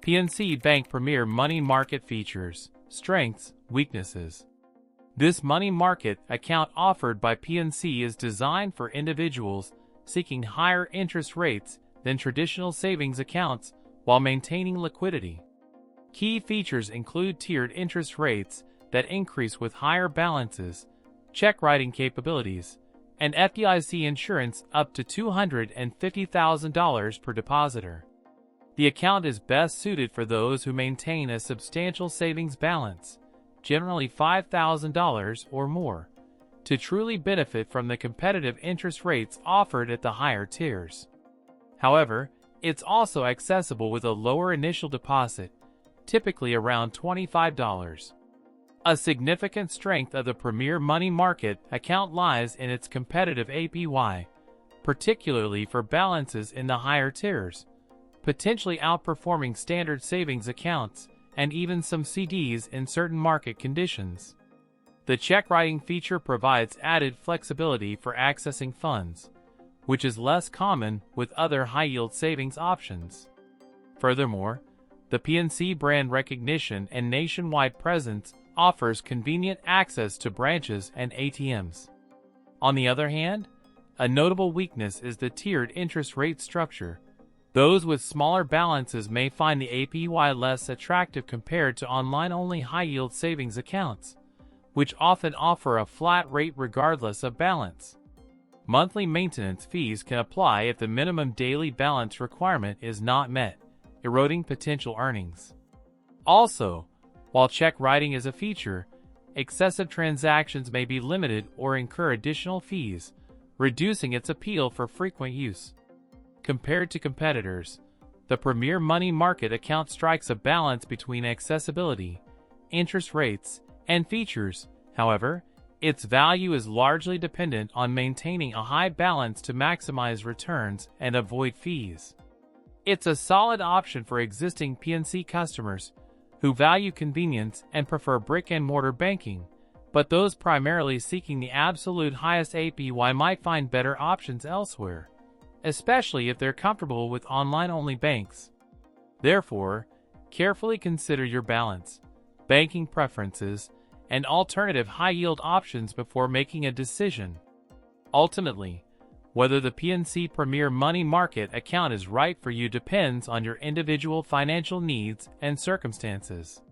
PNC Bank Premier Money Market Features, Strengths, Weaknesses. This money market account offered by PNC is designed for individuals seeking higher interest rates than traditional savings accounts while maintaining liquidity. Key features include tiered interest rates that increase with higher balances, check writing capabilities, and FDIC insurance up to $250,000 per depositor. The account is best suited for those who maintain a substantial savings balance, generally $5,000 or more, to truly benefit from the competitive interest rates offered at the higher tiers. However, it's also accessible with a lower initial deposit, typically around $25. A significant strength of the Premier Money Market account lies in its competitive APY, particularly for balances in the higher tiers, potentially outperforming standard savings accounts and even some CDs in certain market conditions. The check writing feature provides added flexibility for accessing funds, which is less common with other high-yield savings options. Furthermore, the PNC brand recognition and nationwide presence offers convenient access to branches and ATMs. On the other hand, a notable weakness is the tiered interest rate structure. Those with smaller balances may find the APY less attractive compared to online-only high-yield savings accounts, which often offer a flat rate regardless of balance. Monthly maintenance fees can apply if the minimum daily balance requirement is not met, eroding potential earnings. Also, while check writing is a feature, excessive transactions may be limited or incur additional fees, reducing its appeal for frequent use. Compared to competitors, the Premier Money Market account strikes a balance between accessibility, interest rates, and features. However, its value is largely dependent on maintaining a high balance to maximize returns and avoid fees. It's a solid option for existing PNC customers who value convenience and prefer brick-and-mortar banking, but those primarily seeking the absolute highest APY might find better options elsewhere, especially if they're comfortable with online-only banks. Therefore, carefully consider your balance, banking preferences, and alternative high-yield options before making a decision. Ultimately, whether the PNC Premier Money Market account is right for you depends on your individual financial needs and circumstances.